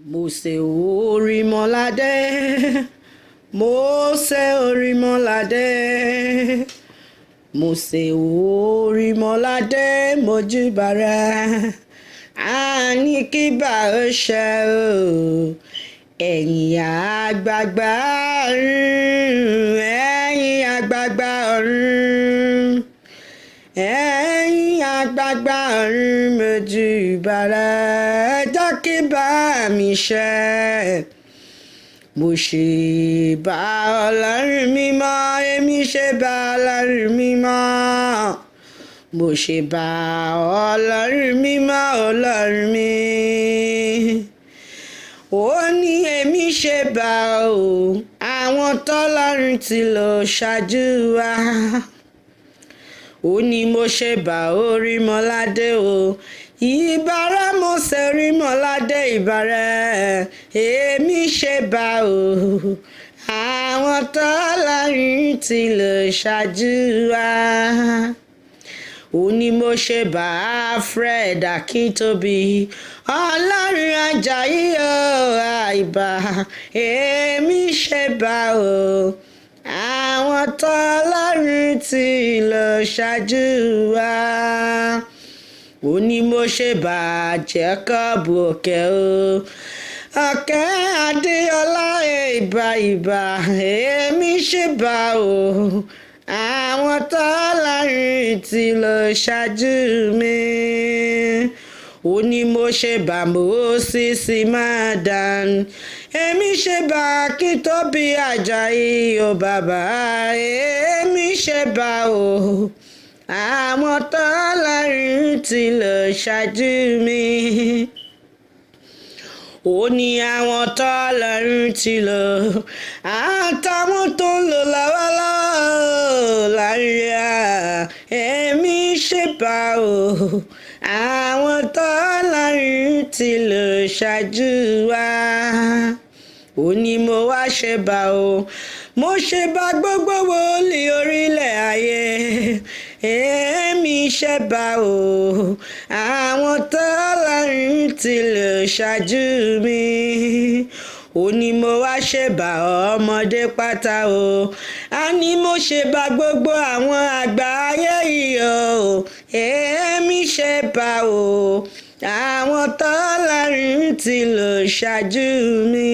Mose Orimolade, Mose Orimolade, Mose Orimolade, mojúbàrẹ̀, àní kí bá ó ṣe o, ẹ̀yin àgbààgbà ọ̀run, ẹ̀yin àgbààgbà ọ̀run, ẹ̀yin àgbààgbà ọ̀run, mojúbàrẹ̀, jẹ́ kí bá mi ṣe. Mo ṣe bá Ọlọ́run mímọ́, èmi ṣe bá Ọlọ́run mímọ́. Mo ṣe bá Ọlọ́run mímọ́, Ọlọ́run mi. Ó ní èmi ṣe bá o, àwọn tọ́lọ́run ti lò ṣáájú wa. Ó ní mo ṣe bá Orímọládé o, ìbàrẹ̀ Mósè Orímọládé ìbàrẹ̀, èmi ṣe bá o, àwọn tọ́lọ́run ti lò ṣáájú wa. Ó ní mo ṣe bá Fred Akíntóbi, Ọlọ́run Àjàyí o, àìbá, èmi ṣe bá o, àwọn tọ́lọ́run ti lò ṣáájú wa. Ó ní mo ṣe bá Jacob Òkè o, Òkè Adéọlá ìbà, èmi ṣe bá o, àwọn tọ́lọ́run ti lò ṣáájú mi. Ó ní mo ṣe bá Moses Madan, èmi ṣe bá Akíntóbi Àjàyí o bàbá, èmi ṣe bá o, àwọn tọ́lọ́run ti lò ṣáájú mi. Ó ní àwọn tọ́lọ́run ti lò, àtàwọn tó ń lò lọ́wọ́lọ́wọ́ láyé, èmi ṣe bá o, àwọn tọ́lọ́run ti lò ṣáájú wa. Ó ní mo wá ṣe bá o, mo ṣe bá gbogbo wòlíì orílẹ̀ ayé, èmi ṣe bá o, àwọn tọ́lọ́run ti lò ṣáájú mi. Ó ní mo wá ṣe bá ọmọdé pátá o, àní mo ṣe bá gbogbo àwọn àgbà ayé yìí o, èmi ṣe bá o, àwọn tọ́lọ́run ti lò ṣáájú mi.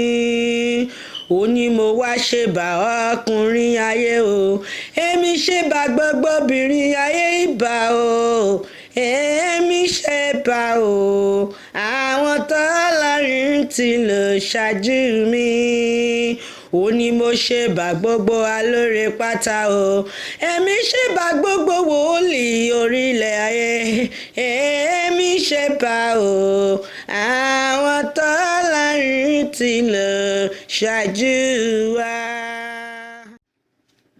Ó ní mo wá ṣe bá ọkùnrin ayé o, èmi ṣe bá gbogbo obìnrin ayé ìbà o, èmi ṣe bá o, àwọn tọ́lọ́run ti lò ṣáájú mi. Ó ní mo ṣe bá gbogbo alóore pátá o, èmi ṣe bá gbogbo wòlíì orílẹ̀ ayé, èmi ṣe bá o, àwọn tọ́lọ́run ti lò ṣáájú wa.